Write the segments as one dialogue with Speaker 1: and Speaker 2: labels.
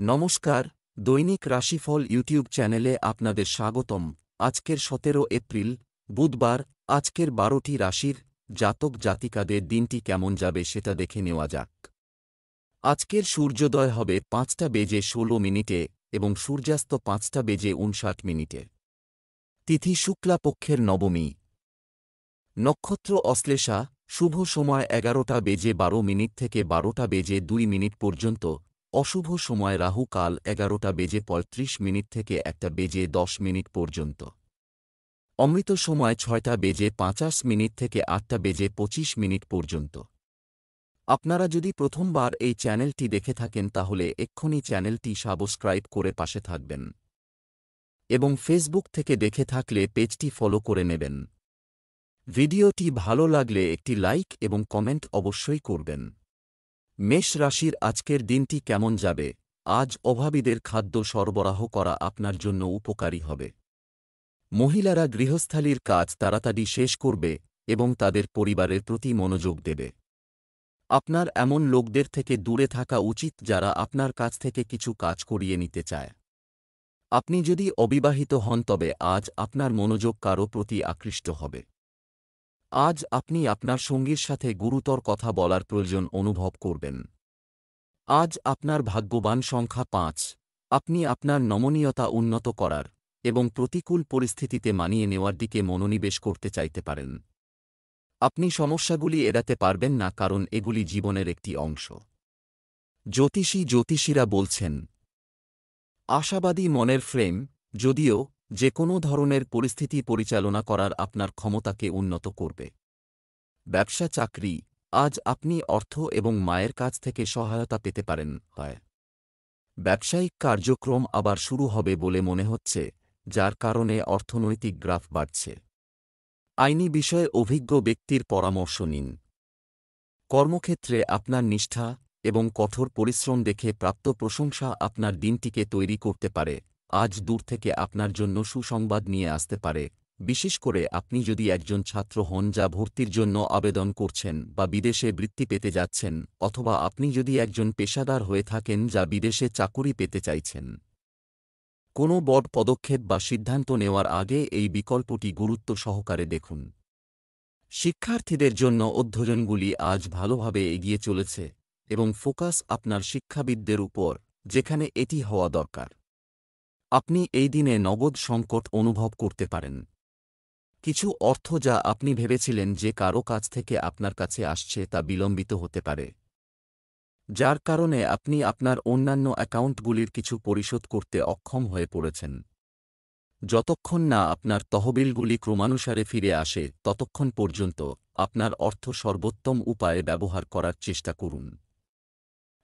Speaker 1: নমস্কার, দৈনিক রাশিফল ইউটিউব চ্যানেলে আপনাদের স্বাগতম। আজকের 17 এপ্রিল, বুধবার। আজকের 12টি রাশির জাতক জাতিকাদের দিনটি কেমন যাবে সেটা দেখে নেওয়া যাক। আজকের সূর্যোদয় হবে 5:16 এবং সূর্যাস্ত 5:59। তিথি শুক্লাপক্ষের নবমী। নক্ষত্র অশ্লেষা। শুভ সময় 11:12 থেকে 12:02 পর্যন্ত। অশুভ সময় রাহু কাল 11:35 থেকে 1:10 পর্যন্ত। অমৃত সময় 6:50 থেকে 8:25 পর্যন্ত। আপনারা যদি প্রথমবার এই চ্যানেলটি দেখে থাকেন তাহলে এক্ষুনি চ্যানেলটি সাবস্ক্রাইব করে পাশে থাকবেন এবং ফেসবুক থেকে দেখে থাকলে পেজটি ফলো করে নেবেন। ভিডিওটি ভালো লাগলে একটি লাইক এবং কমেন্ট অবশ্যই করবেন। মেষ রাশির আজকের দিনটি কেমন যাবে? আজ অভাবীদের খাদ্য সরবরাহ করা আপনার জন্য উপকারী হবে। মহিলারা গৃহস্থালির কাজ তাড়াতাড়ি শেষ করবে এবং তাদের পরিবারের প্রতি মনোযোগ দেবে। আপনার এমন লোকদের থেকে দূরে থাকা উচিত যারা আপনার কাছ থেকে কিছু কাজ করিয়ে নিতে চায়। আপনি যদি অবিবাহিত হন তবে আজ আপনার মনোযোগ কারও প্রতি আকৃষ্ট হবে। আজ আপনি আপনার সঙ্গীর সাথে গুরুতর কথা বলার প্রয়োজন অনুভব করবেন। আজ আপনার ভাগ্যবান সংখ্যা 5। আপনি আপনার নমনীয়তা উন্নত করার এবং প্রতিকূল পরিস্থিতিতে মানিয়ে নেওয়ার দিকে মনোনিবেশ করতে চাইতে পারেন। আপনি সমস্যাগুলি এড়াতে পারবেন না কারণ এগুলি জীবনের একটি অংশ। জ্যোতিষীরা বলছেন, আশাবাদী মনের ফ্রেম, যদিও যে কোনো ধরনের পরিস্থিতি পরিচালনা করার আপনার ক্ষমতাকে উন্নত করবে। ব্যবসা চাকরি। আজ আপনি অর্থ এবং মায়ের কাছ থেকে সহায়তা পেতে পারেন। ব্যবসায়িক কার্যক্রম আবার শুরু হবে বলে মনে হচ্ছে, যার কারণে অর্থনৈতিক গ্রাফ বাড়ছে। আইনি বিষয়ে অভিজ্ঞ ব্যক্তির পরামর্শ নিন। কর্মক্ষেত্রে আপনার নিষ্ঠা এবং কঠোর পরিশ্রম দেখে প্রাপ্ত প্রশংসা আপনার দিনটিকে তৈরি করতে পারে। আজ দূর থেকে আপনার জন্য সুসংবাদ নিয়ে আসতে পারে, বিশেষ করে আপনি যদি একজন ছাত্র হন যা ভর্তির জন্য আবেদন করছেন বা বিদেশে বৃত্তি পেতে যাচ্ছেন, অথবা আপনি যদি একজন পেশাদার হয়ে থাকেন যা বিদেশে চাকুরি পেতে চাইছেন। কোনো বড় পদক্ষেপ বা সিদ্ধান্ত নেওয়ার আগে এই বিকল্পটি গুরুত্ব সহকারে দেখুন। শিক্ষার্থীদের জন্য অধ্যয়নগুলি আজ ভালোভাবে এগিয়ে চলেছে এবং ফোকাস আপনার শিক্ষাবিদদের উপর, যেখানে এটি হওয়া দরকার। আপনি এই দিনে নগদ সংকট অনুভব করতে পারেন। কিছু অর্থ যা আপনি ভেবেছিলেন যে কারও কাছ থেকে আপনার কাছে আসছে তা বিলম্বিত হতে পারে, যার কারণে আপনি আপনার অন্যান্য অ্যাকাউন্টগুলির কিছু পরিশোধ করতে অক্ষম হয়ে পড়েছেন। যতক্ষণ না আপনার তহবিলগুলি ক্রমানুসারে ফিরে আসে ততক্ষণ পর্যন্ত আপনার অর্থ সর্বোত্তম উপায়ে ব্যবহার করার চেষ্টা করুন।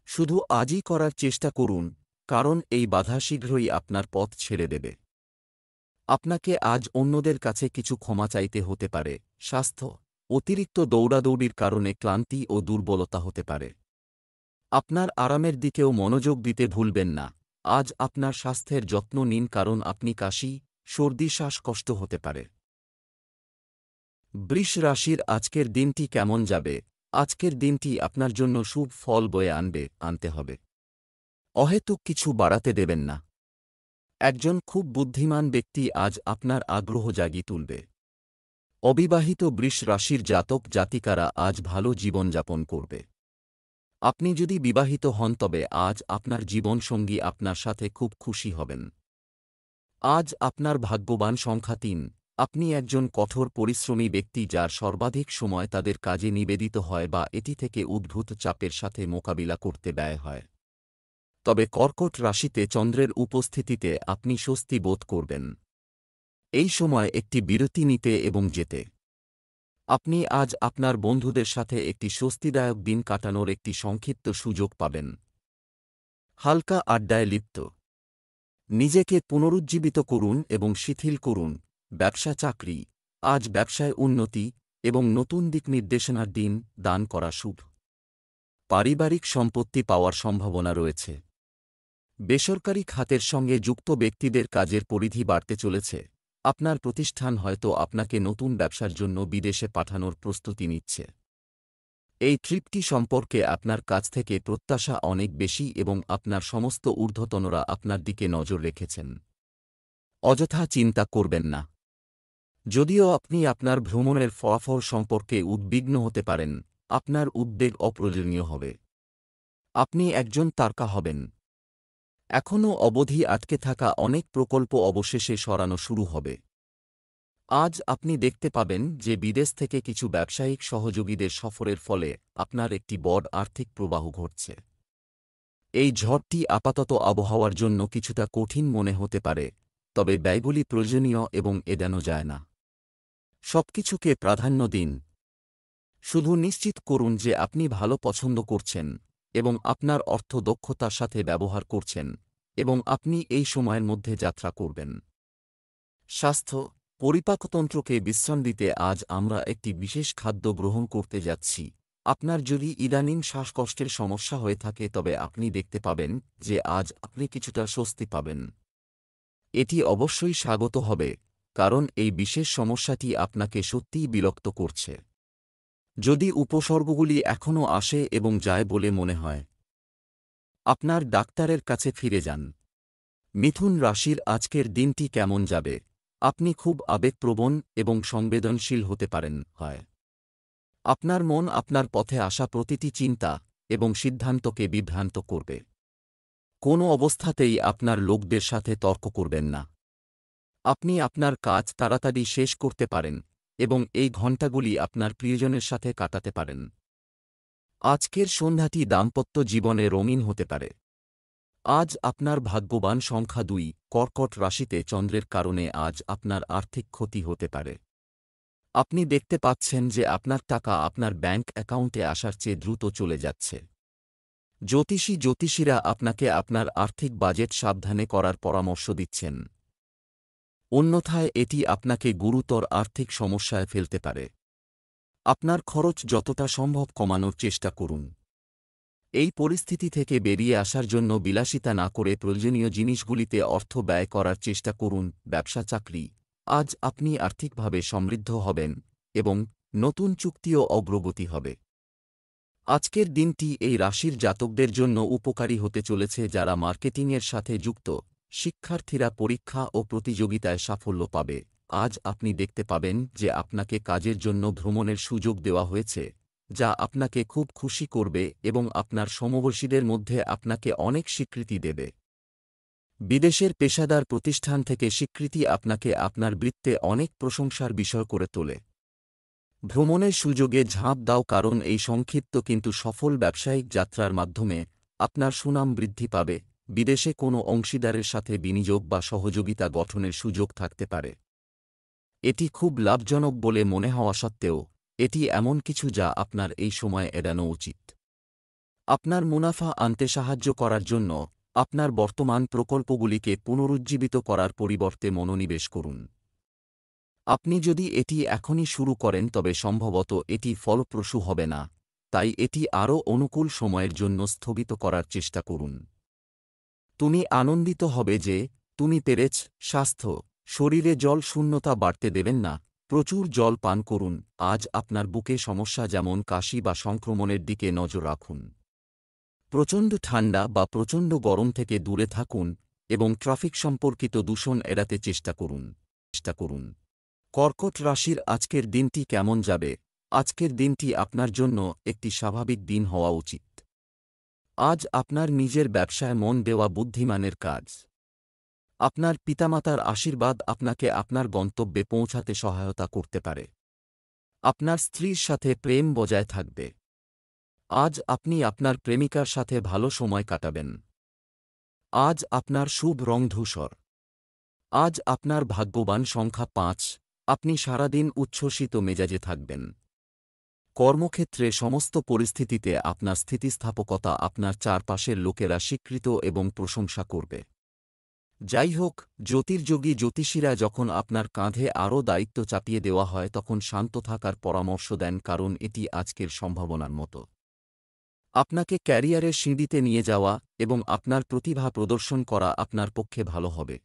Speaker 1: শুধু আজই করার চেষ্টা করুন, কারণ এই বাধা শীঘ্রই আপনার পথ ছেড়ে দেবে। আপনাকে আজ অন্যদের কাছে কিছু ক্ষমা চাইতে হতে পারে। স্বাস্থ্য। অতিরিক্ত দৌড়াদৌড়ির কারণে ক্লান্তি ও দুর্বলতা হতে পারে। আপনার আরামের দিকেও মনোযোগ দিতে ভুলবেন না। আজ আপনার স্বাস্থ্যের যত্ন নিন কারণ আপনি কাশি, সর্দি, শ্বাসকষ্ট হতে পারে। বৃষ রাশির আজকের দিনটি কেমন যাবে? আজকের দিনটি আপনার জন্য শুভ ফল বয়ে আনতে হবে। অহেতুক কিছু বাড়াতে দেবেন না। একজন খুব বুদ্ধিমান ব্যক্তি আজ আপনার আগ্রহ জাগিয়ে তুলবে। অবিবাহিত বৃষ রাশির জাতক জাতিকারা আজ ভালো জীবনযাপন করবে। আপনি যদি বিবাহিত হন তবে আজ আপনার জীবনসঙ্গী আপনার সাথে খুব খুশি হবেন। আজ আপনার ভাগ্যবান সংখ্যা 3। আপনি একজন কঠোর পরিশ্রমী ব্যক্তি যার সর্বাধিক সময় তাদের কাজে নিবেদিত হয় বা এটি থেকে উদ্ভূত চাপের সাথে মোকাবিলা করতে ব্যয় হয়। তবে কর্কট রাশিতে চন্দ্রের উপস্থিতিতে আপনি স্বস্তি বোধ করবেন। এই সময় একটি বিরতি নিতে এবং যেতে। আপনি আজ আপনার বন্ধুদের সাথে একটি স্বস্তিদায়ক দিন কাটানোর একটি সংক্ষিপ্ত সুযোগ পাবেন। হালকা আড্ডায় লিপ্ত। নিজেকে পুনরুজ্জীবিত করুন এবং শিথিল করুন। ব্যবসা চাকরি। আজ ব্যবসায় উন্নতি এবং নতুন দিক নির্দেশনার দিন, দান করা শুভ। পারিবারিক সম্পত্তি পাওয়ার সম্ভাবনা রয়েছে। বেসরকারি খাতের সঙ্গে যুক্ত ব্যক্তিদের কাজের পরিধি বাড়তে চলেছে। আপনার প্রতিষ্ঠান হয়তো আপনাকে নতুন ব্যবসার জন্য বিদেশে পাঠানোর প্রস্তুতি নিচ্ছে। এই ট্রিপটি সম্পর্কে আপনার কাছ থেকে প্রত্যাশা অনেক বেশি এবং আপনার সমস্ত ঊর্ধ্বতনরা আপনার দিকে নজর রেখেছেন। অযথা চিন্তা করবেন না। যদিও আপনি আপনার ভ্রমণের ফলাফল সম্পর্কে উদ্বিগ্ন হতে পারেন, আপনার উদ্বেগ অপ্রয়োজনীয় হবে। আপনি একজন তারকা হবেন। এখনও অবধি আটকে থাকা অনেক প্রকল্প অবশেষে সরানো শুরু হবে। আজ আপনি দেখতে পাবেন যে বিদেশ থেকে কিছু ব্যবসায়িক সহযোগীদের সফরের ফলে আপনার একটি বড় আর্থিক প্রবাহ ঘটছে। এই ঝড়টি আপাতত আবহাওয়ার জন্য কিছুটা কঠিন মনে হতে পারে, তবে ব্যয়গুলি প্রয়োজনীয় এবং এড়ানো যায় না। সবকিছুকে প্রাধান্য দিন। শুধু নিশ্চিত করুন যে আপনি ভালো পছন্দ করছেন এবং আপনার অর্থ দক্ষতার সাথে ব্যবহার করছেন এবং আপনি এই সময়ের মধ্যে যাত্রা করবেন। স্বাস্থ্য, পরিপাকতন্ত্রকে বিশ্রাম দিতে আজ আমরা একটি বিশেষ খাদ্য গ্রহণ করতে যাচ্ছি। আপনার যদি ইদানিং শ্বাসকষ্টের সমস্যা হয়ে থাকে তবে আপনি দেখতে পাবেন যে আজ আপনি কিছুটা স্বস্তি পাবেন। এটি অবশ্যই স্বাগত হবে, কারণ এই বিশেষ সমস্যাটি আপনাকে সত্যিই বিরক্ত করছে। যদি উপসর্গগুলি এখনও আসে এবং যায় বলে মনে হয়, আপনার ডাক্তারের কাছে ফিরে যান। মিথুন রাশির আজকের দিনটি কেমন যাবে? আপনি খুব আবেগপ্রবণ এবং সংবেদনশীল হতে পারেন হয়। আপনার মন আপনার পথে আসা প্রতিটি চিন্তা এবং সিদ্ধান্তকে বিভ্রান্ত করবে। কোনো অবস্থাতেই আপনার লোকদের সাথে তর্ক করবেন না। আপনি আপনার কাজ তাড়াতাড়ি শেষ করতে পারেন এবং এই ঘণ্টাগুলি আপনার প্রিয়জনের সাথে কাটাতে পারেন। আজকের সন্ধ্যাটি দাম্পত্য জীবনে রঙিন হতে পারে। আজ আপনার ভাগ্যবান সংখ্যা 2। কর্কট রাশিতে চন্দ্রের কারণে আজ আপনার আর্থিক ক্ষতি হতে পারে। আপনি দেখতে পাচ্ছেন যে আপনার টাকা আপনার ব্যাংক অ্যাকাউন্টে আসার চেয়ে দ্রুত চলে যাচ্ছে। জ্যোতিষীরা আপনাকে আপনার আর্থিক বাজেট সাবধানে করার পরামর্শ দিচ্ছেন। অন্যথায় এটি আপনাকে গুরুতর আর্থিক সমস্যায় ফেলতে পারে। আপনার খরচ যতটা সম্ভব কমানোর চেষ্টা করুন। এই পরিস্থিতি থেকে বেরিয়ে আসার জন্য বিলাসিতা না করে প্রয়োজনীয় জিনিসগুলিতে অর্থ ব্যয় করার চেষ্টা করুন। ব্যবসা চাকরি, আজ আপনি আর্থিকভাবে সমৃদ্ধ হবেন এবং নতুন চুক্তিও অগ্রগতি হবে। আজকের দিনটি এই রাশির জাতকদের জন্য উপকারী হতে চলেছে যারা মার্কেটিংয়ের সাথে যুক্ত। শিক্ষার্থীরা পরীক্ষা ও প্রতিযোগিতায় সাফল্য পাবে। আজ আপনি দেখতে পাবেন যে আপনাকে কাজের জন্য ভ্রমণের সুযোগ দেওয়া হয়েছে, যা আপনাকে খুব খুশি করবে এবং আপনার সমবয়সীদের মধ্যে আপনাকে অনেক স্বীকৃতি দেবে। বিদেশের পেশাদার প্রতিষ্ঠান থেকে স্বীকৃতি আপনাকে আপনার বৃত্তে অনেক প্রশংসার বিষয় করে তোলে। ভ্রমণের সুযোগে ঝাঁপ দাও, কারণ এই সংক্ষিপ্ত কিন্তু সফল ব্যবসায়িক যাত্রার মাধ্যমে আপনার সুনাম বৃদ্ধি পাবে। বিদেশে কোনো অংশীদারের সাথে বিনিয়োগ বা সহযোগিতা গঠনের সুযোগ থাকতে পারে। এটি খুব লাভজনক বলে মনে হওয়া সত্ত্বেও এটি এমন কিছু যা আপনার এই সময় এড়ানো উচিত। আপনার মুনাফা আনতে সাহায্য করার জন্য আপনার বর্তমান প্রকল্পগুলিকে পুনরুজ্জীবিত করার পরিবর্তে মনোনিবেশ করুন। আপনি যদি এটি এখনই শুরু করেন তবে সম্ভবত এটি ফলপ্রসূ হবে না, তাই এটি আরও অনুকূল সময়ের জন্য স্থগিত করার চেষ্টা করুন। তুমি আনন্দিত হবে যে তুমি পেরেছ। স্বাস্থ্য, শরীরে জল শূন্যতা বাড়তে দেবেন না। প্রচুর জল পান করুন। আজ আপনার বুকে সমস্যা যেমন কাশি বা সংক্রমণের দিকে নজর রাখুন। প্রচণ্ড ঠান্ডা বা প্রচণ্ড গরম থেকে দূরে থাকুন এবং ট্রাফিক সম্পর্কিত দূষণ এড়াতে চেষ্টা করুন। কর্কট রাশির আজকের দিনটি কেমন যাবে? আজকের দিনটি আপনার জন্য একটি স্বাভাবিক দিন হওয়া উচিত। আজ আপনার নিজের ব্যবসায় মন দেওয়া বুদ্ধিমানের কাজ। আপনার পিতামাতার আশীর্বাদ আপনাকে আপনার গন্তব্যে পৌঁছাতে সহায়তা করতে পারে। আপনার স্ত্রীর সাথে প্রেম বজায় থাকবে। আজ আপনি আপনার প্রেমিকার সাথে ভালো সময় কাটাবেন। আজ আপনার শুভ রং ধূসর। আজ আপনার ভাগ্যবান সংখ্যা 5। আপনি সারাদিন উচ্ছ্বসিত মেজাজে থাকবেন। কর্মক্ষেত্রে সমস্ত পরিস্থিতিতে আপনার স্থিতিস্থাপকতা আপনার চারপাশের লোকেরা স্বীকৃত এবং প্রশংসা করবে। যাই হোক, জ্যোতিষীরা যখন আপনার কাঁধে আরও দায়িত্ব চাপিয়ে দেওয়া হয় তখন শান্ত থাকার পরামর্শ দেন, কারণ এটি আজকের সম্ভাবনার মতো আপনাকে ক্যারিয়ারের সিঁড়িতে নিয়ে যাওয়া এবং আপনার প্রতিভা প্রদর্শন করা আপনার পক্ষে ভালো হবে।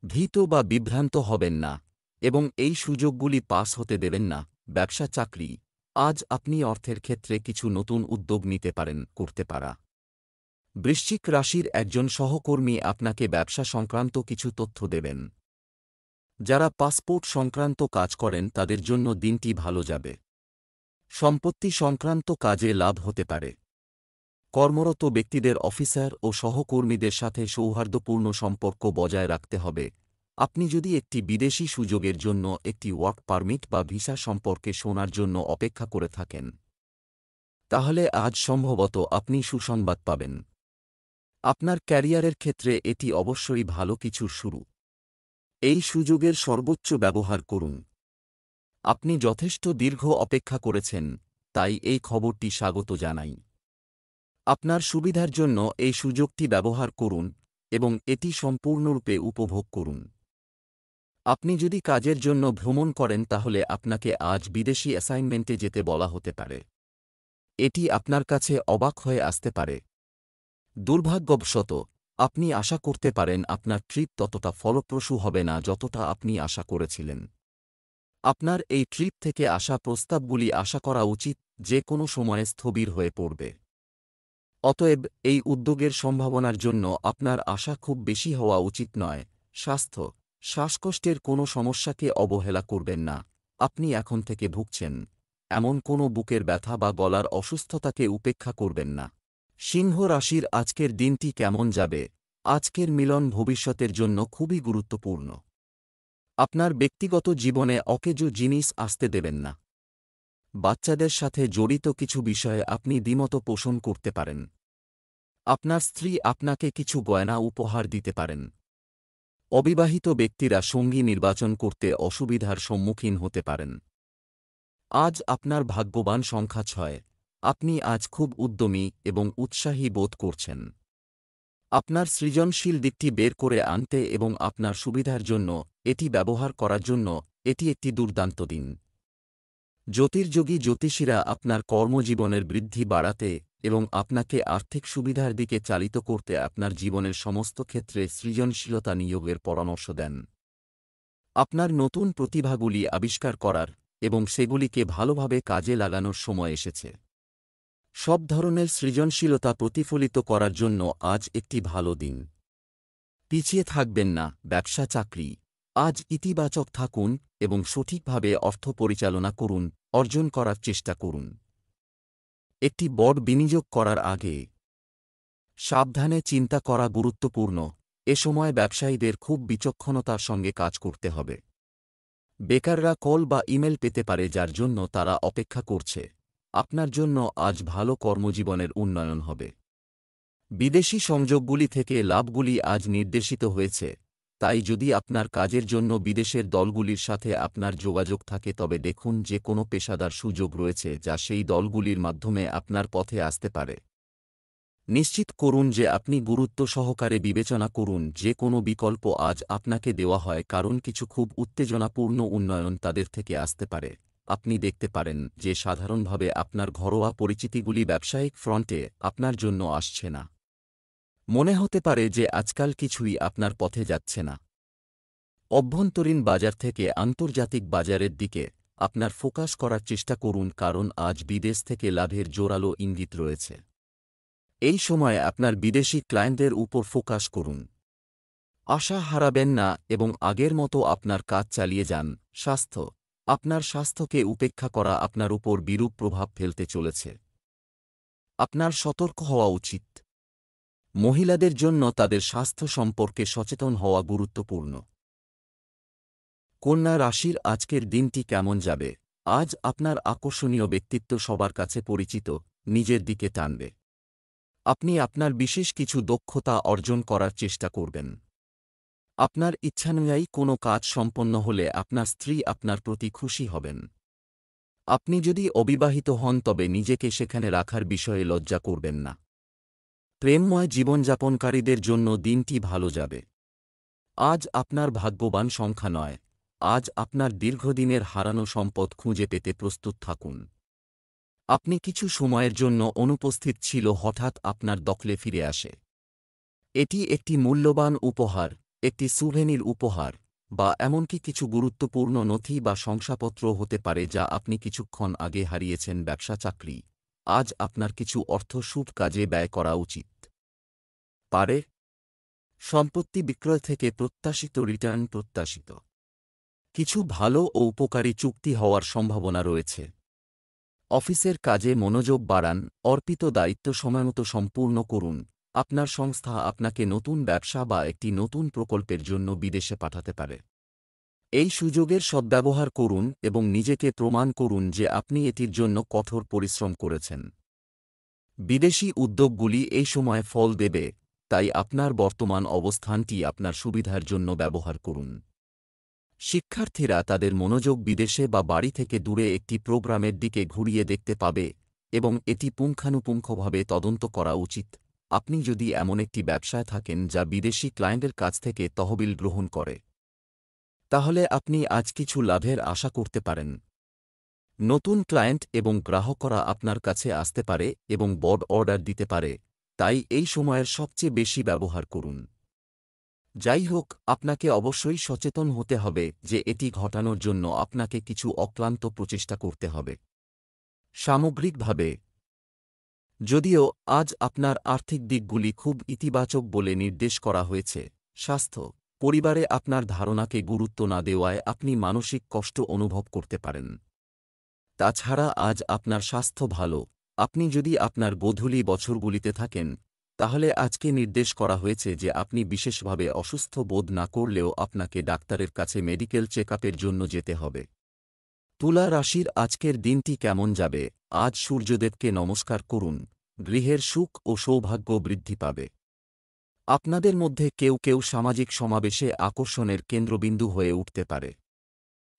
Speaker 1: ভীত বা বিভ্রান্ত হবেন না এবং এই সুযোগগুলি পাস হতে দেবেন না। ব্যবসা চাকরি, আজ আপনি অর্থের ক্ষেত্রে কিছু নতুন উদ্যোগ নিতে পারেন করতে পারা। বৃশ্চিক রাশির একজন সহকর্মী আপনাকে ব্যবসা সংক্রান্ত কিছু তথ্য দেবেন। যারা পাসপোর্ট সংক্রান্ত কাজ করেন তাদের জন্য দিনটি ভালো যাবে। সম্পত্তি সংক্রান্ত কাজে লাভ হতে পারে। কর্মরত ব্যক্তিদের অফিসার ও সহকর্মীদের সাথে সৌহার্দ্যপূর্ণ সম্পর্ক বজায় রাখতে হবে। আপনি যদি একটি বিদেশি সুযোগের জন্য একটি ওয়ার্ক পারমিট বা ভিসা সম্পর্কে শোনার জন্য অপেক্ষা করে থাকেন, তাহলে আজ সম্ভবত আপনি সুসংবাদ পাবেন। আপনার ক্যারিয়ারের ক্ষেত্রে এটি অবশ্যই ভালো কিছুর শুরু। এই সুযোগের সর্বোচ্চ ব্যবহার করুন। আপনি যথেষ্ট দীর্ঘ অপেক্ষা করেছেন, তাই এই খবরটি স্বাগত জানাই। আপনার সুবিধার জন্য এই সুযোগটি ব্যবহার করুন এবং এটি সম্পূর্ণরূপে উপভোগ করুন। আপনি যদি কাজের জন্য ভ্রমণ করেন তাহলে আপনাকে আজ বিদেশি অ্যাসাইনমেন্টে যেতে বলা হতে পারে। এটি আপনার কাছে অবাক হয়ে আসতে পারে। দুর্ভাগ্যবশত আপনি আশা করতে পারেন আপনার ট্রিপ ততটা ফলপ্রসূ হবে না যতটা আপনি আশা করেছিলেন। আপনার এই ট্রিপ থেকে আসা প্রস্তাবগুলি আশা করা উচিত যে কোনো সময়ে স্থবির হয়ে পড়বে। অতএব এই উদ্যোগের সম্ভাবনার জন্য আপনার আশা খুব বেশি হওয়া উচিত নয়। স্বাস্থ্য, শ্বাসকষ্টের কোনো সমস্যাকে অবহেলা করবেন না। আপনি এখন থেকে ভুগছেন এমন কোনো বুকের ব্যথা বা গলার অসুস্থতাকে উপেক্ষা করবেন না। সিংহ রাশির আজকের দিনটি কেমন যাবে? আজকের মিলন ভবিষ্যতের জন্য খুবই গুরুত্বপূর্ণ। আপনার ব্যক্তিগত জীবনে অকেজো জিনিস আসতে দেবেন না। বাচ্চাদের সাথে জড়িত কিছু বিষয়ে আপনি দ্বিমত পোষণ করতে পারেন। আপনার স্ত্রী আপনাকে কিছু গয়না উপহার দিতে পারেন। অবিবাহিত ব্যক্তিরা সঙ্গী নির্বাচন করতে অসুবিধার সম্মুখীন হতে পারেন। আজ আপনার ভাগ্যবান সংখ্যা 6। আপনি আজ খুব উদ্যমী এবং উৎসাহী বোধ করছেন। আপনার সৃজনশীল দিকটি বের করে আনতে এবং আপনার সুবিধার জন্য এটি ব্যবহার করার জন্য এটি একটি দুর্দান্ত দিন। জ্যোতির্যোগী জ্যোতিষীরা আপনার কর্মজীবনের বৃদ্ধি বাড়াতে এবং আপনাকে আর্থিক সুবিধার দিকে চালিত করতে আপনার জীবনের সমস্ত ক্ষেত্রে সৃজনশীলতা নিয়োগের পরামর্শ দেন। আপনার নতুন প্রতিভাগুলি আবিষ্কার করার এবং সেগুলিকে ভালোভাবে কাজে লাগানোর সময় এসেছে। সব ধরনের সৃজনশীলতা প্রতিফলিত করার জন্য আজ একটি ভালো দিন। পিছিয়ে থাকবেন না। ব্যবসা চাকরি আজ ইতিবাচক থাকুন এবং সঠিকভাবে অর্থ পরিচালনা করুন, অর্জন করার চেষ্টা করুন। একটি বড় বিনিয়োগ করার আগে সাবধানে চিন্তা করা গুরুত্বপূর্ণ। এ সময় ব্যবসায়ীদের খুব বিচক্ষণতার সঙ্গে কাজ করতে হবে। বেকাররা কল বা ইমেল পেতে পারে যার জন্য তারা অপেক্ষা করছে। আপনার জন্য আজ ভালো কর্মজীবনের উন্নয়ন হবে। বিদেশি সংযোগগুলি থেকে লাভগুলি আজ নির্দেশিত হয়েছে, তাই যদি আপনার কাজের জন্য বিদেশের দলগুলির সাথে আপনার যোগাযোগ থাকে তবে দেখুন যে কোনো পেশাদার সুযোগ রয়েছে যা সেই দলগুলির মাধ্যমে আপনার পথে আসতে পারে। নিশ্চিত করুন যে আপনি গুরুত্ব সহকারে বিবেচনা করুন যে কোনো বিকল্প আজ আপনাকে দেওয়া হয়, কারণ কিছু খুব উত্তেজনাপূর্ণ উন্নয়ন তাদের থেকে আসতে পারে। আপনি দেখতে পারেন যে সাধারণভাবে আপনার ঘরোয়া পরিচিতিগুলি ব্যবসায়িক ফ্রন্টে আপনার জন্য আসছে না। মনে হতে পারে যে আজকাল কিছুই আপনার পথে যাচ্ছে না। অভ্যন্তরীণ বাজার থেকে আন্তর্জাতিক বাজারের দিকে আপনার ফোকাস করার চেষ্টা করুন, কারণ আজ বিদেশ থেকে লাভের জোরালো ইঙ্গিত রয়েছে। এই সময় আপনার বিদেশি ক্লায়েন্টদের উপর ফোকাস করুন। আশা হারাবেন না এবং আগের মতো আপনার কাজ চালিয়ে যান। স্বাস্থ্য আপনার স্বাস্থ্যকে উপেক্ষা করা আপনার উপর বিরূপ প্রভাব ফেলতে চলেছে। আপনার সতর্ক হওয়া উচিত। মহিলাদের জন্য তাদের স্বাস্থ্য সম্পর্কে সচেতন হওয়া গুরুত্বপূর্ণ। কন্যা রাশির আজকের দিনটি কেমন যাবে? আজ আপনার আকর্ষণীয় ব্যক্তিত্ব সবার কাছে পরিচিত, নিজের দিকে টানবে। আপনি আপনার বিশেষ কিছু দক্ষতা অর্জন করার চেষ্টা করবেন। আপনার ইচ্ছানুযায়ী কোনো কাজ সম্পন্ন হলে আপনার স্ত্রী আপনার প্রতি খুশি হবেন। আপনি যদি অবিবাহিত হন তবে নিজেকে সেখানে রাখার বিষয়ে লজ্জা করবেন না। প্রেমময় জীবনযাপনকারীদের জন্য দিনটি ভালো যাবে। আজ আপনার ভাগ্যবান সংখ্যা 9। আজ আপনার দীর্ঘদিনের হারানো সম্পদ খুঁজে পেতে প্রস্তুত থাকুন। আপনি কিছু সময়ের জন্য অনুপস্থিত ছিল হঠাৎ আপনার দখলে ফিরে আসে। এটি একটি মূল্যবান উপহার, একটি সুভেনির উপহার, বা এমনকি কিছু গুরুত্বপূর্ণ নথি বা শংসাপত্র হতে পারে যা আপনি কিছুক্ষণ আগে হারিয়েছেন। ব্যবসা চাকরি, আজ আপনার কিছু অর্থ শুভ কাজে ব্যয় করা উচিত পারে। সম্পত্তি বিক্রয় থেকে প্রত্যাশিত রিটার্ন প্রত্যাশিত। কিছু ভালো ও উপকারী চুক্তি হওয়ার সম্ভাবনা রয়েছে। অফিসের কাজে মনোযোগ বাড়ান, অর্পিত দায়িত্ব সময়মতো সম্পূর্ণ করুন। আপনার সংস্থা আপনাকে নতুন ব্যবসা বা একটি নতুন প্রকল্পের জন্য বিদেশে পাঠাতে পারে। এই সুযোগের সদ্ব্যবহার করুন এবং নিজেকে প্রমাণ করুন যে আপনি এটির জন্য কঠোর পরিশ্রম করেছেন। বিদেশি উদ্যোগগুলি এই সময় ফল দেবে, তাই আপনার বর্তমান অবস্থানটি আপনার সুবিধার জন্য ব্যবহার করুন। শিক্ষার্থীরা তাদের মনোযোগ বিদেশে বা বাড়ি থেকে দূরে একটি প্রোগ্রামের দিকে ঘুরিয়ে দেখতে পাবে এবং এটি পুঙ্খানুপুঙ্খভাবে তদন্ত করা উচিত। আপনি যদি এমন একটি ব্যবসায় থাকেন যা বিদেশি ক্লায়েন্টের কাছ থেকে তহবিল গ্রহণ করে, তাহলে আপনি আজ কিছু লাভের আশা করতে পারেন। নতুন ক্লায়েন্ট এবং গ্রাহকরা আপনার কাছে আসতে পারে এবং বড় অর্ডার দিতে পারে, তাই এই সময়ের সবচেয়ে বেশি ব্যবহার করুন। যাই হোক, আপনাকে অবশ্যই সচেতন হতে হবে যে এটি ঘটানোর জন্য আপনাকে কিছু অক্লান্ত প্রচেষ্টা করতে হবে। সামগ্রিকভাবে, যদিও আজ আপনার আর্থিক দিকগুলি খুব ইতিবাচক বলে নির্দেশ করা হয়েছে, স্বাস্থ্য, পরিবারে আপনার ধারণাকে গুরুত্ব না দেওয়ায় আপনি মানসিক কষ্ট অনুভব করতে পারেন। তাছাড়া আজ আপনার স্বাস্থ্য ভালো। আপনি যদি আপনার গোধূলি বছরগুলিতে থাকেন, তাহলে আজকে নির্দেশ করা হয়েছে যে আপনি বিশেষভাবে অসুস্থ বোধ না করলেও আপনাকে ডাক্তারের কাছে মেডিকেল চেকআপের জন্য যেতে হবে। তুলা রাশির আজকের দিনটি কেমন যাবে? আজ সূর্যদেবকে নমস্কার করুন, গৃহের সুখ ও সৌভাগ্য বৃদ্ধি পাবে। আপনাদের মধ্যে কেউ কেউ সামাজিক সমাবেশে আকর্ষণের কেন্দ্রবিন্দু হয়ে উঠতে পারে।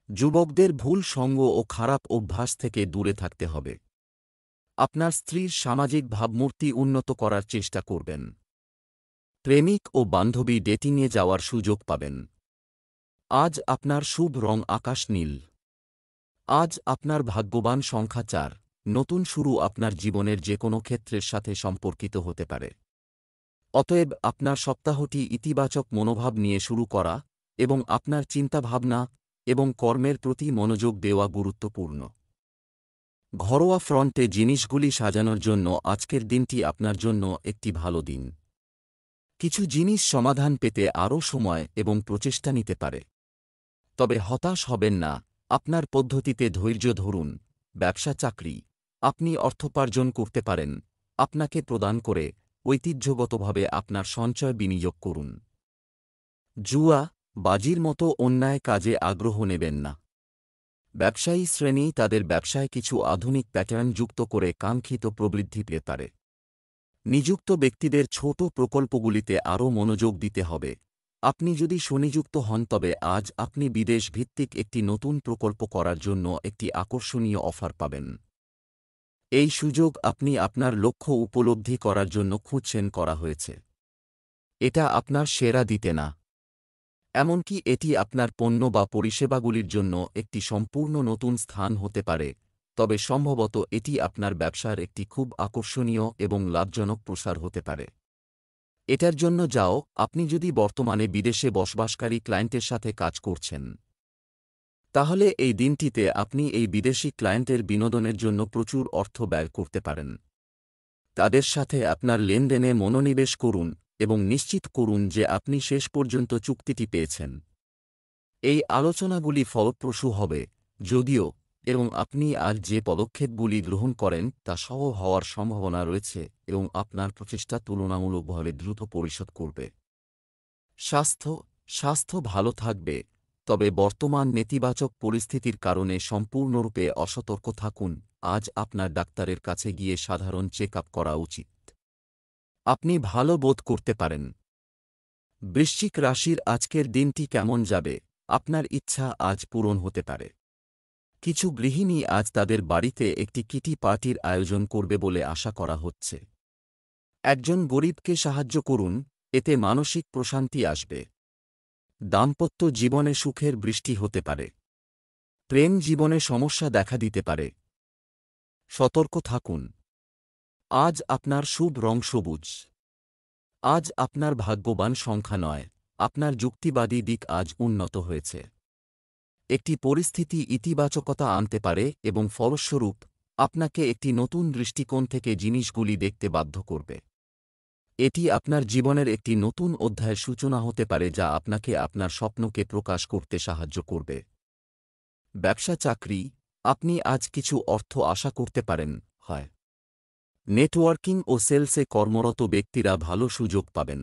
Speaker 1: যুবকদের ভুল সঙ্গ ও খারাপ অভ্যাস থেকে দূরে থাকতে হবে। আপনার স্ত্রীর সামাজিক ভাবমূর্তি উন্নত করার চেষ্টা করবেন। প্রেমিক ও বান্ধবী ডেটিংয়ে যাওয়ার সুযোগ পাবেন। আজ আপনার শুভ রং আকাশ নীল। আজ আপনার ভাগ্যবান সংখ্যা 4। নতুন শুরু আপনার জীবনের যে কোনো ক্ষেত্রের সাথে সম্পর্কিত হতে পারে। অতএব আপনার সপ্তাহটি ইতিবাচক মনোভাব নিয়ে শুরু করা এবং আপনার চিন্তাভাবনা এবং কর্মের প্রতি মনোযোগ দেওয়া গুরুত্বপূর্ণ। ঘরোয়া ফ্রন্টে জিনিসগুলি সাজানোর জন্য আজকের দিনটি আপনার জন্য একটি ভালো দিন। কিছু জিনিস সমাধান পেতে আরও সময় এবং প্রচেষ্টা নিতে পারে। তবে হতাশ হবেন না, আপনার পদ্ধতিতে ধৈর্য ধরুন। ব্যবসা চাকরি, আপনি অর্থোপার্জন করতে পারেন। আপনাকে প্রদান করে ঐতিহ্যগতভাবে আপনার সঞ্চয় বিনিয়োগ করুন। জুয়া, বাজির মতো অন্যায় কাজে আগ্রহ নেবেন না। ব্যবসায়ী শ্রেণী তাদের ব্যবসায় কিছু আধুনিক প্যাটার্ন যুক্ত করে কাঙ্ক্ষিত প্রবৃদ্ধি পেতে পারে। নিযুক্ত ব্যক্তিদের ছোট প্রকল্পগুলিতে আরও মনোযোগ দিতে হবে। আপনি যদি স্বনিযুক্ত হন তবে আজ আপনি বিদেশ ভিত্তিক একটি নতুন প্রকল্প করার জন্য একটি আকর্ষণীয় অফার পাবেন। এই সুযোগ আপনি আপনার লক্ষ্য উপলব্ধি করার জন্য খুঁজছেন করা হয়েছে। এটা আপনার সেরা দিতে না, এমনকি এটি আপনার পণ্য বা পরিষেবাগুলির জন্য একটি সম্পূর্ণ নতুন স্থান হতে পারে, তবে সম্ভবত এটি আপনার ব্যবসার একটি খুব আকর্ষণীয় এবং লাভজনক প্রসার হতে পারে। এটার জন্য যাও, আপনি যদি বর্তমানে বিদেশে বসবাসকারী ক্লায়েন্টের সাথে কাজ করছেন, তাহলে এই দিনটিতে আপনি এই বিদেশি ক্লায়েন্টের বিনোদনের জন্য প্রচুর অর্থ ব্যয় করতে পারেন। তাদের সাথে আপনার লেনদেনে মনোনিবেশ করুন এবং নিশ্চিত করুন যে আপনি শেষ পর্যন্ত চুক্তিটি পেয়েছেন। এই আলোচনাগুলি ফলপ্রসূ হবে, যদিও এবং আপনি আজ যে পদক্ষেপগুলি গ্রহণ করেন তা সফল হওয়ার সম্ভাবনা রয়েছে এবং আপনার প্রচেষ্টা তুলনামূলকভাবে দ্রুত পরিশোধ করবে। স্বাস্থ্য ভালো থাকবে, তবে বর্তমান নেতিবাচক পরিস্থিতির কারণে সম্পূর্ণরূপে অসতর্ক থাকুন। আজ আপনার ডাক্তারের কাছে গিয়ে সাধারণ চেকআপ করা উচিত। আপনি ভালো বোধ করতে পারেন। বৃশ্চিক রাশির আজকের দিনটি কেমন যাবে? আপনার ইচ্ছা আজ পূরণ হতে পারে। কিছু গৃহিণী আজ তাদের বাড়িতে একটি কিটি পার্টির আয়োজন করবে বলে আশা করা হচ্ছে। একজন গরিবকে সাহায্য করুন, এতে মানসিক প্রশান্তি আসবে। দাম্পত্য জীবনে সুখের বৃষ্টি হতে পারে। প্রেম জীবনে সমস্যা দেখা দিতে পারে। সতর্ক থাকুন। আজ আপনার শুভ রং সবুজ। আজ আপনার ভাগ্যবান সংখ্যা 9। আপনার যুক্তিবাদী দিক আজ উন্নত হয়েছে। একটি পরিস্থিতি ইতিবাচকতা আনতে পারে এবং ফলস্বরূপ আপনাকে একটি নতুন দৃষ্টিকোণ থেকে জিনিসগুলি দেখতে বাধ্য করবে। এটি আপনার জীবনের একটি নতুন অধ্যায়ের সূচনা হতে পারে যা আপনাকে আপনার স্বপ্নকে প্রকাশ করতে সাহায্য করবে। ব্যবসা চাকরি, আপনি আজ কিছু অর্থ আশা করতে পারেন, হয় নেটওয়ার্কিং ও সেলসে কর্মরত ব্যক্তিরা ভালো সুযোগ পাবেন।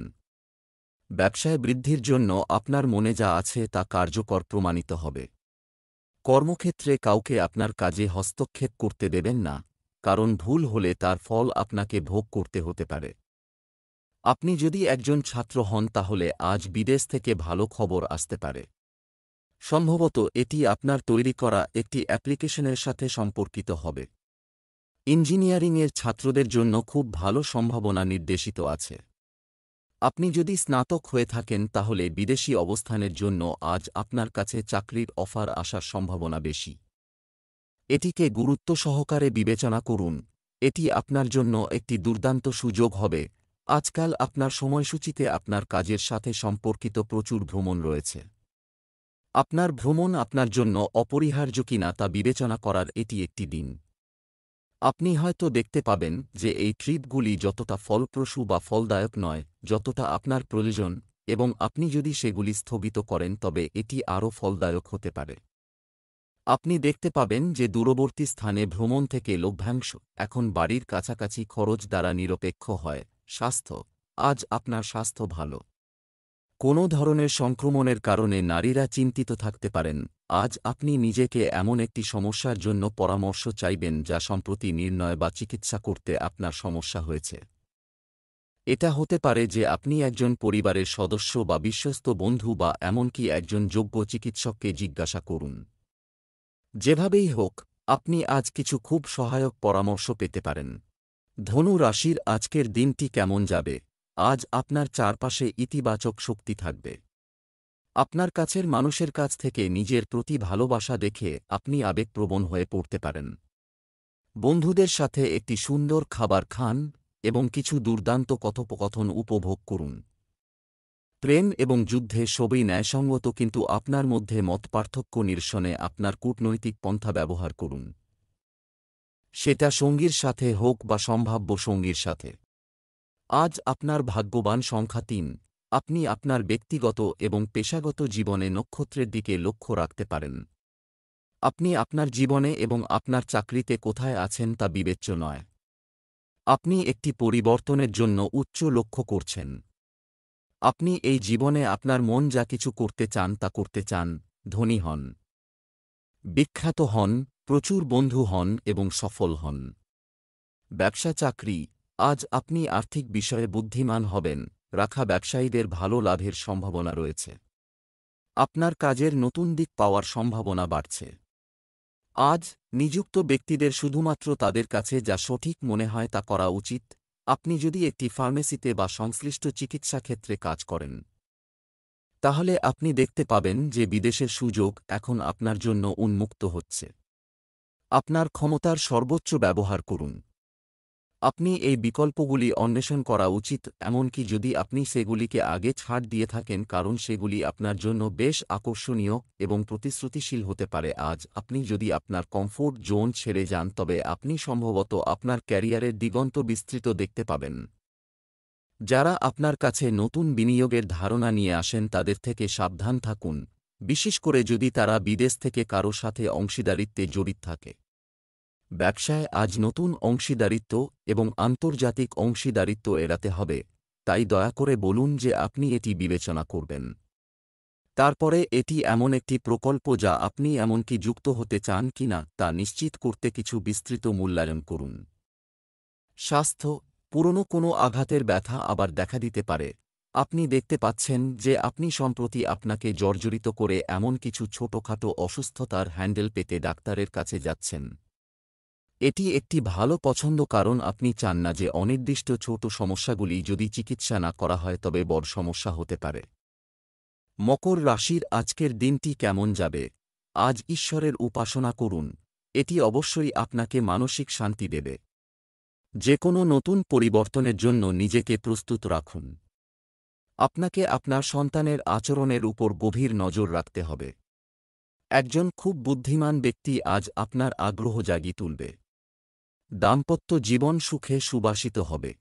Speaker 1: ব্যবসায় বৃদ্ধির জন্য আপনার মনে যা আছে তা কার্যকর প্রমাণিত হবে। কর্মক্ষেত্রে কাউকে আপনার কাজে হস্তক্ষেপ করতে দেবেন না, কারণ ভুল হলে তার ফল আপনাকে ভোগ করতে হতে পারে। আপনি যদি একজন ছাত্র হন তাহলে আজ বিদেশ থেকে ভালো খবর আসতে পারে। সম্ভবত এটি আপনার তৈরি করা একটি অ্যাপ্লিকেশনের সাথে সম্পর্কিত হবে। ইঞ্জিনিয়ারিংয়ের ছাত্রদের জন্য খুব ভালো সম্ভাবনা নির্দেশিত আছে। আপনি যদি স্নাতক হয়ে থাকেন তাহলে বিদেশী অবস্থানের জন্য আজ আপনার কাছে চাকরির অফার আসার সম্ভাবনা বেশি। এটিকে গুরুত্ব সহকারে বিবেচনা করুন, এটি আপনার জন্য একটি দুর্দান্ত সুযোগ হবে। আজকাল আপনার সময়সূচিতে আপনার কাজের সাথে সম্পর্কিত প্রচুর ভ্রমণ রয়েছে। আপনার ভ্রমণ আপনার জন্য অপরিহার্য কিনা তা বিবেচনা করার এটি একটি দিন। আপনি হয়তো দেখতে পাবেন যে এই ট্রিপগুলি যতটা ফলপ্রসূ বা ফলদায়ক নয় যতটা আপনার প্রয়োজন, এবং আপনি যদি সেগুলি স্থগিত করেন তবে এটি আরও ফলদায়ক হতে পারে। আপনি দেখতে পাবেন যে দূরবর্তী স্থানে ভ্রমণ থেকে লভ্যাংশ এখন বাড়ির কাছাকাছি খরচ দ্বারা নিরপেক্ষ হয়। স্বাস্থ্য, আজ আপনার স্বাস্থ্য ভালো। কোনো ধরনের সংক্রমণের কারণে নারীরা চিন্তিত থাকতে পারেন। আজ আপনি নিজেকে এমন একটি সমস্যার জন্য পরামর্শ চাইবেন যা সম্প্রতি নির্ণয় বা চিকিৎসা করতে আপনার সমস্যা হয়েছে। এটা হতে পারে যে আপনি একজন পরিবারের সদস্য বা বিশ্বস্ত বন্ধু বা এমনকি একজন যোগ্য চিকিৎসককে জিজ্ঞাসা করুন। যেভাবেই হোক, আপনি আজ কিছু খুব সহায়ক পরামর্শ পেতে পারেন। ধনু রাশির আজকের দিনটি কেমন যাবে? আজ আপনার চারপাশে ইতিবাচক শক্তি থাকবে। আপনার কাছের মানুষের কাছ থেকে নিজের প্রতি ভালোবাসা দেখে আপনি আবেগপ্রবণ হয়ে পড়তে পারেন। বন্ধুদের সাথে একটি সুন্দর খাবার খান এবং কিছু দুর্দান্ত কথোপকথন উপভোগ করুন। প্রেম এবং যুদ্ধে সবই ন্যায়সঙ্গত, কিন্তু আপনার মধ্যে মতপার্থক্য নিরসনে আপনার কূটনৈতিক পন্থা ব্যবহার করুন। সেটা সঙ্গীর সাথে হোক বা সম্ভাব্য সঙ্গীর সাথে। আজ আপনার ভাগ্যবান সংখ্যা ৩। আপনি আপনার ব্যক্তিগত এবং পেশাগত জীবনে নক্ষত্রের দিকে লক্ষ্য রাখতে পারেন। আপনি আপনার জীবনে এবং আপনার চাকরিতে কোথায় আছেন তা বিবেচ্য নয়। আপনি একটি পরিবর্তনের জন্য উচ্চ লক্ষ্য করছেন। আপনি এই জীবনে আপনার মন যা কিছু করতে চান তা করতে চান। ধনী হন, বিখ্যাত হন, প্রচুর বন্ধু হন এবং সফল হন। ব্যবসা চাকরি, আজ আপনি আর্থিক বিষয়ে বুদ্ধিমান হবেন। রাখা ব্যবসায়ীদের ভালো লাভের সম্ভাবনা রয়েছে। আপনার কাজের নতুন দিক পাওয়ার সম্ভাবনা বাড়ছে। আজ নিযুক্ত ব্যক্তিদের শুধুমাত্র তাদের কাছে যা সঠিক মনে হয় তা করা উচিত। আপনি যদি একটি ফার্মেসিতে বা সংশ্লিষ্ট চিকিৎসা ক্ষেত্রে কাজ করেন, তাহলে আপনি দেখতে পাবেন যে বিদেশের সুযোগ এখন আপনার জন্য উন্মুক্ত হচ্ছে। আপনার ক্ষমতার সর্বোচ্চ ব্যবহার করুন। আপনি এই বিকল্পগুলি অন্বেষণ করা উচিত, এমনকি যদি আপনি সেগুলিকে আগে ছাড় দিয়ে থাকেন, কারণ সেগুলি আপনার জন্য বেশ আকর্ষণীয় এবং প্রতিশ্রুতিশীল হতে পারে। আজ আপনি যদি আপনার কমফোর্ট জোন ছেড়ে যান তবে আপনি সম্ভবত আপনার ক্যারিয়ারের দিগন্ত বিস্তৃত দেখতে পাবেন। যারা আপনার কাছে নতুন বিনিয়োগের ধারণা নিয়ে আসেন তাদের থেকে সাবধান থাকুন, বিশেষ করে যদি তারা বিদেশ থেকে কারো সাথে অংশীদারিত্বে জড়িত থাকে। ব্যবসায় আজ নতুন অংশীদারিত্ব এবং আন্তর্জাতিক অংশীদারিত্ব এড়াতে হবে, তাই দয়া করে বলুন যে আপনি এটি বিবেচনা করবেন। তারপরে এটি এমন একটি প্রকল্প যা আপনি এমনকি যুক্ত হতে চান কিনা তা নিশ্চিত করতে কিছু বিস্তৃত মূল্যায়ন করুন। স্বাস্থ্য, পুরনো কোনো আঘাতের ব্যথা আবার দেখা দিতে পারে। আপনি দেখতে পাচ্ছেন যে আপনি সম্প্রতি আপনাকে জর্জরিত করে এমন কিছু ছোটখাটো অসুস্থতার হ্যান্ডেল পেতে ডাক্তারের কাছে যাচ্ছেন। এটি একটি ভালো পছন্দ, কারণ আপনি চান না যে অনির্দিষ্ট ছোট সমস্যাগুলি যদি চিকিৎসা না করা হয় তবে বড় সমস্যা হতে পারে। মকর রাশির আজকের দিনটি কেমন যাবে? আজ ঈশ্বরের উপাসনা করুন, এটি অবশ্যই আপনাকে মানসিক শান্তি দেবে। যে কোনো নতুন পরিবর্তনের জন্য নিজেকে প্রস্তুত রাখুন। আপনাকে আপনার সন্তানের আচরণের উপর গভীর নজর রাখতে হবে। একজন খুব বুদ্ধিমান ব্যক্তি আজ আপনার আগ্রহ জাগিয়ে তুলবে। দাম্পত্য জীবন সুখে সুবাসিত হবে।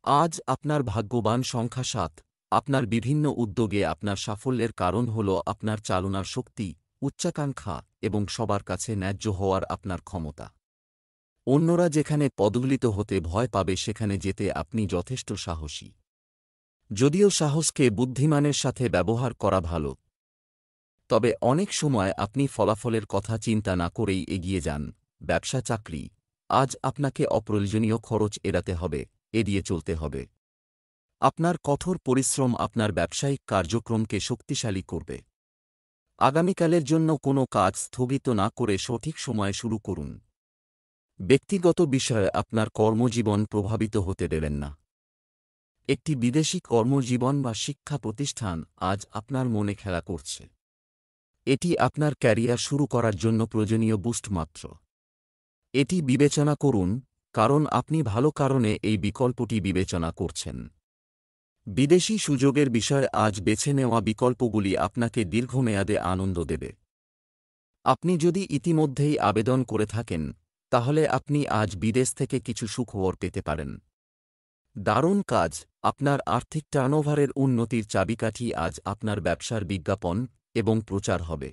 Speaker 1: আজ আপনার ভাগ্যবান সংখ্যা ৭। আপনার বিভিন্ন উদ্যোগে আপনার সাফল্যের কারণ হল আপনার চালনার শক্তি, উচ্চাকাঙ্ক্ষা এবং সবার কাছে ন্যায্য হওয়ার আপনার ক্ষমতা। অন্যরা যেখানে পদদলিত হতে ভয় পাবে সেখানে যেতে আপনি যথেষ্ট সাহসী। যদিও সাহসকে বুদ্ধিমানের সাথে ব্যবহার করা ভালো, তবে অনেক সময় আপনি ফলাফলের কথা চিন্তা না করেই এগিয়ে যান। ব্যবসা চাকরি, আজ আপনাকে অপ্রয়োজনীয় খরচ এড়াতে হবে, এড়িয়ে চলতে হবে। আপনার কঠোর পরিশ্রম আপনার ব্যবসায়িক কার্যক্রমকে শক্তিশালী করবে। আগামীকালের জন্য কোনো কাজ স্থগিত না করে সঠিক সময়ে শুরু করুন। ব্যক্তিগত বিষয়ে আপনার কর্মজীবন প্রভাবিত হতে দেবেন না। একটি বিদেশি কর্মজীবন বা শিক্ষা প্রতিষ্ঠান আজ আপনার মনে খেলা করছে। এটি আপনার ক্যারিয়ার শুরু করার জন্য প্রয়োজনীয় বুস্ট মাত্র। এটি বিবেচনা করুন, কারণ আপনি ভালো কারণে এই বিকল্পটি বিবেচনা করছেন। বিদেশি সুযোগের বিষয়ে আজ বেছে নেওয়া বিকল্পগুলি আপনাকে দীর্ঘমেয়াদে আনন্দ দেবে। আপনি যদি ইতিমধ্যেই আবেদন করে থাকেন, তাহলে আপনি আজ বিদেশ থেকে কিছু সুখবর পেতে পারেন। দারুণ কাজ, আপনার আর্থিক টার্নওভারের উন্নতির চাবিকাঠি আজ আপনার ব্যবসার বিজ্ঞাপন এবং প্রচার হবে।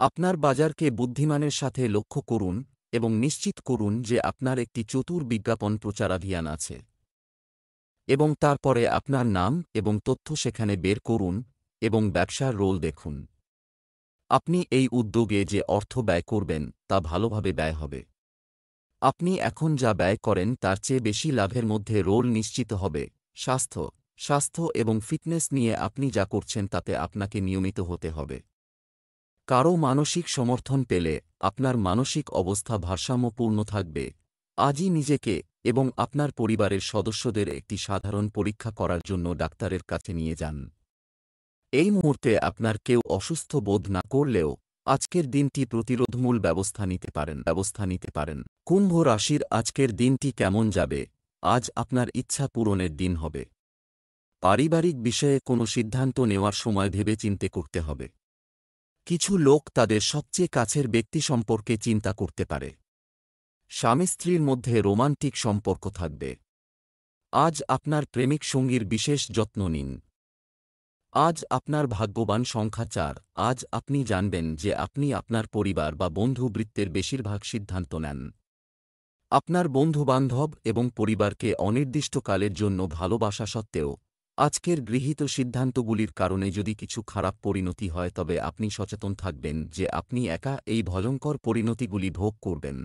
Speaker 1: আপনার বাজারকে বুদ্ধিমানের সাথে লক্ষ্য করুন এবং নিশ্চিত করুন যে আপনার একটি চতুর বিজ্ঞাপন প্রচারাভিযান আছে। এবং তারপরে আপনার নাম এবং তথ্য সেখানে বের করুন এবং ব্যবসার রোল দেখুন। আপনি এই উদ্যোগে যে অর্থ ব্যয় করবেন তা ভালোভাবে ব্যয় হবে। আপনি এখন যা ব্যয় করেন তার চেয়ে বেশি লাভের মধ্যে রোল নিশ্চিত হবে। স্বাস্থ্য এবং ফিটনেস নিয়ে আপনি যা করছেন তাতে আপনাকে নিয়মিত হতে হবে। কারও মানসিক সমর্থন পেলে আপনার মানসিক অবস্থা ভারসাম্যপূর্ণ থাকবে। আজই নিজেকে এবং আপনার পরিবারের সদস্যদের একটি সাধারণ পরীক্ষা করার জন্য ডাক্তারের কাছে নিয়ে যান। এই মুহূর্তে আপনার কেউ অসুস্থ বোধ না করলেও আজকের দিনটি প্রতিরোধমূল ব্যবস্থা নিতে পারেন। কুম্ভ রাশির আজকের দিনটি কেমন যাবে? আজ আপনার ইচ্ছা পূরণের দিন হবে। পারিবারিক বিষয়ে কোনো সিদ্ধান্ত নেওয়ার সময় ভেবেচিন্তে করতে হবে। কিছু লোক তাদের সবচেয়ে কাছের ব্যক্তি সম্পর্কে চিন্তা করতে পারে। স্বামী স্ত্রীর মধ্যে রোমান্টিক সম্পর্ক থাকবে। আজ আপনার প্রেমিক সঙ্গীর বিশেষ যত্ন নিন। আজ আপনার ভাগ্যবান সংখ্যা ৪। আজ আপনি জানবেন যে আপনি আপনার পরিবার বা বন্ধু বৃত্তের বেশিরভাগ সিদ্ধান্ত নেন। আপনার বন্ধুবান্ধব এবং পরিবারকে অনির্দিষ্টকালের জন্য ভালোবাসা সত্ত্বেও আজকের গৃহীত সিদ্ধান্তগুলির কারণে যদি কিছু খারাপ পরিণতি হয় তবে আপনি সচেতন থাকবেন যে আপনি একা এই ভয়ঙ্কর পরিণতিগুলি ভোগ করবেন।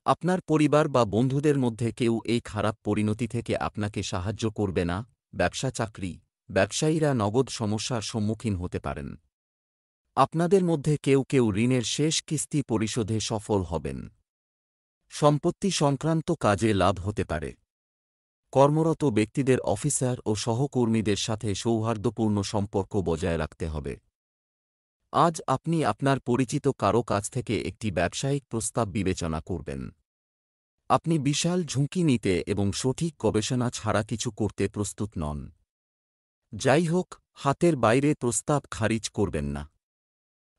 Speaker 1: আপনার পরিবার বা বন্ধুদের মধ্যে কেউ এই খারাপ পরিণতি থেকে আপনাকে সাহায্য করবে না। ব্যবসা চাকরি, ব্যবসায়ীরা নগদ সমস্যার সম্মুখীন হতে পারেন। আপনাদের মধ্যে কেউ কেউ ঋণের শেষ কিস্তি পরিশোধে সফল হবেন। সম্পত্তি সংক্রান্ত কাজে লাভ হতে পারে। কর্মরত ব্যক্তিদের অফিসার ও সহকর্মীদের সাথে সৌহার্দ্যপূর্ণ সম্পর্ক বজায় রাখতে হবে। আজ আপনি আপনার পরিচিত কারও কাছ থেকে একটি ব্যবসায়িক প্রস্তাব বিবেচনা করবেন। আপনি বিশাল ঝুঁকি নিতে এবং সঠিক গবেষণা ছাড়া কিছু করতে প্রস্তুত নন। যাই হোক, হাতের বাইরে প্রস্তাব খারিজ করবেন না।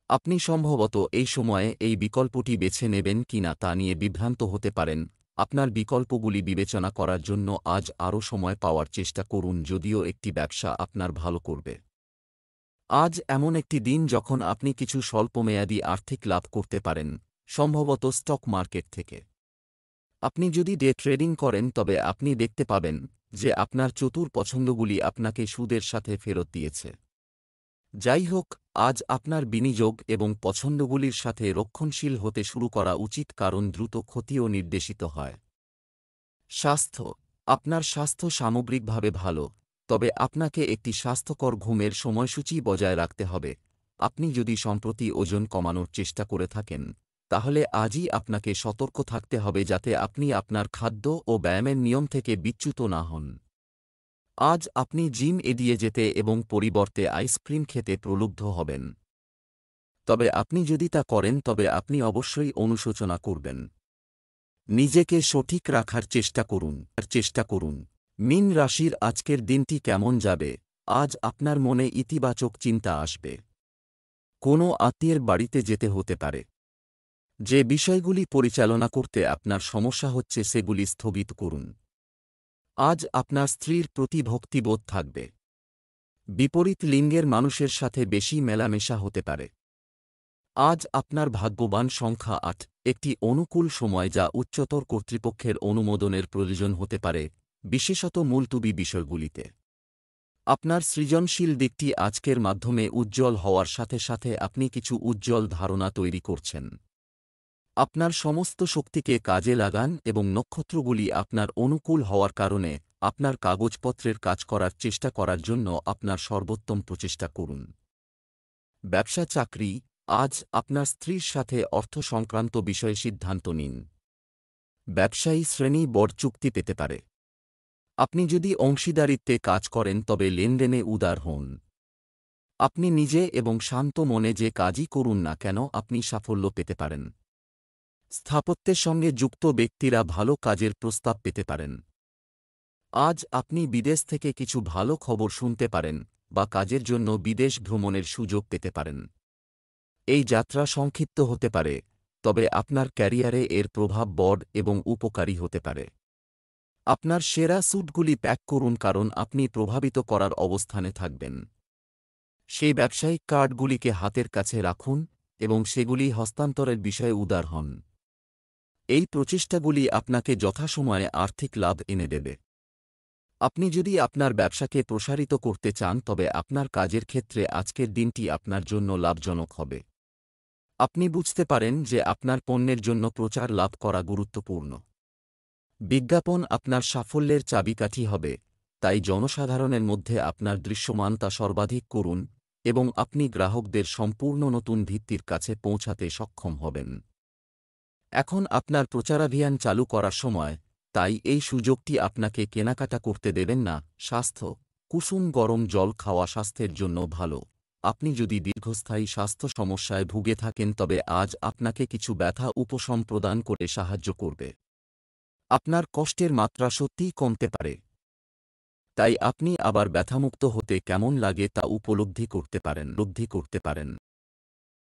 Speaker 1: আপনি সম্ভবত এই সময়ে এই বিকল্পটি বেছে নেবেন কিনা তা নিয়ে বিভ্রান্ত হতে পারেন। আপনার বিকল্পগুলি বিবেচনা করার জন্য আজ আরও সময় পাওয়ার চেষ্টা করুন, যদিও একটি ব্যবসা আপনার ভালো করবে। আজ এমন একটি দিন যখন আপনি কিছু স্বল্পমেয়াদী আর্থিক লাভ করতে পারেন, সম্ভবত স্টক মার্কেট থেকে। আপনি যদি ডে ট্রেডিং করেন তবে আপনি দেখতে পাবেন যে আপনার চতুর পছন্দগুলি আপনাকে সুদের সাথে ফেরত দিয়েছে। যাই হোক, আজ আপনার বিনিয়োগ এবং পছন্দগুলির সাথে রক্ষণশীল হতে শুরু করা উচিত, কারণ দ্রুত ক্ষতিও নির্দেশিত হয়। স্বাস্থ্য, আপনার স্বাস্থ্য সামগ্রিকভাবে ভালো, তবে আপনাকে একটি স্বাস্থ্যকর ঘুমের সময়সূচি বজায় রাখতে হবে। আপনি যদি সম্প্রতি ওজন কমানোর চেষ্টা করে থাকেন, তাহলে আজই আপনাকে সতর্ক থাকতে হবে যাতে আপনি আপনার খাদ্য ও ব্যায়ামের নিয়ম থেকে বিচ্যুত না হন। আজ আপনি জিম এড়িয়ে যেতে এবং পরিবর্তে আইসক্রিম খেতে প্রলুব্ধ হবেন। তবে আপনি যদি তা করেন তবে আপনি অবশ্যই অনুশোচনা করবেন। নিজেকে সঠিক রাখার চেষ্টা করুন। মীন রাশির আজকের দিনটি কেমন যাবে? আজ আপনার মনে ইতিবাচক চিন্তা আসবে। কোনো আত্মীয়ের বাড়িতে যেতে হতে পারে। যে বিষয়গুলি পরিচালনা করতে আপনার সমস্যা হচ্ছে সেগুলি স্থগিত করুন। আজ আপনার স্ত্রীর প্রতি ভক্তিবোধ থাকবে। বিপরীত লিঙ্গের মানুষের সাথে বেশি মেলামেশা হতে পারে। আজ আপনার ভাগ্যবান সংখ্যা ৮, একটি অনুকূল সময় যা উচ্চতর কর্তৃপক্ষের অনুমোদনের প্রয়োজন হতে পারে, বিশেষত মুলতুবি বিষয়গুলিতে। আপনার সৃজনশীল দিকটি আজকের মাধ্যমে উজ্জ্বল হওয়ার সাথে সাথে আপনি কিছু উজ্জ্বল ধারণা তৈরি করছেন। আপনার সমস্ত শক্তিকে কাজে লাগান এবং নক্ষত্রগুলি আপনার অনুকূল হওয়ার কারণে আপনার কাগজপত্রের কাজ করার চেষ্টা করার জন্য আপনার সর্বোত্তম প্রচেষ্টা করুন। ব্যবসা চাকরি, আজ আপনার স্ত্রীর সাথে অর্থ সংক্রান্ত বিষয়ে সিদ্ধান্ত নিন। ব্যবসায়ী শ্রেণী বড় চুক্তি পেতে পারে। আপনি যদি অংশীদারিত্বে কাজ করেন তবে লেনদেনে উদার হন। আপনি নিজে এবং শান্ত মনে যে কাজই করুন না কেন আপনি সাফল্য পেতে পারেন। স্থাপত্যের সঙ্গে যুক্ত ব্যক্তিরা ভালো কাজের প্রস্তাব পেতে পারেন। আজ আপনি বিদেশ থেকে কিছু ভালো খবর শুনতে পারেন বা কাজের জন্য বিদেশ ভ্রমণের সুযোগ পেতে পারেন। এই যাত্রা সংক্ষিপ্ত হতে পারে, তবে আপনার ক্যারিয়ারে এর প্রভাব বড় এবং উপকারী হতে পারে। আপনার সেরা স্যুটগুলি প্যাক করুন কারণ আপনি প্রভাবিত করার অবস্থানে থাকবেন। সেই ব্যবসায়িক কার্ডগুলিকে হাতের কাছে রাখুন এবং সেগুলি হস্তান্তরের বিষয়ে উদার হন। এই প্রচেষ্টাগুলি আপনাকে যথাসময়ে আর্থিক লাভ এনে দেবে। আপনি যদি আপনার ব্যবসাকে প্রসারিত করতে চান তবে আপনার কাজের ক্ষেত্রে আজকের দিনটি আপনার জন্য লাভজনক হবে। আপনি বুঝতে পারেন যে আপনার পণ্যের জন্য প্রচার লাভ করা গুরুত্বপূর্ণ। বিজ্ঞাপন আপনার সাফল্যের চাবিকাঠি হবে, তাই জনসাধারণের মধ্যে আপনার দৃশ্যমানতা সর্বাধিক করুন এবং আপনি গ্রাহকদের সম্পূর্ণ নতুন ভিত্তির কাছে পৌঁছাতে সক্ষম হবেন। এখন আপনার প্রচারাভিযান চালু করার সময়, তাই এই সুযোগটি আপনাকে কেনাকাটা করতে দেবেন না। স্বাস্থ্য, কুসুম গরম জল খাওয়া স্বাস্থ্যের জন্য ভালো। আপনি যদি দীর্ঘস্থায়ী স্বাস্থ্য সমস্যায় ভুগে থাকেন তবে আজ আপনাকে কিছু ব্যথা উপশম প্রদান করে সাহায্য করবে। আপনার কষ্টের মাত্রা সত্যিই কমতে পারে, তাই আপনি আবার ব্যথামুক্ত হতে কেমন লাগে তা উপলব্ধি করতে পারেন।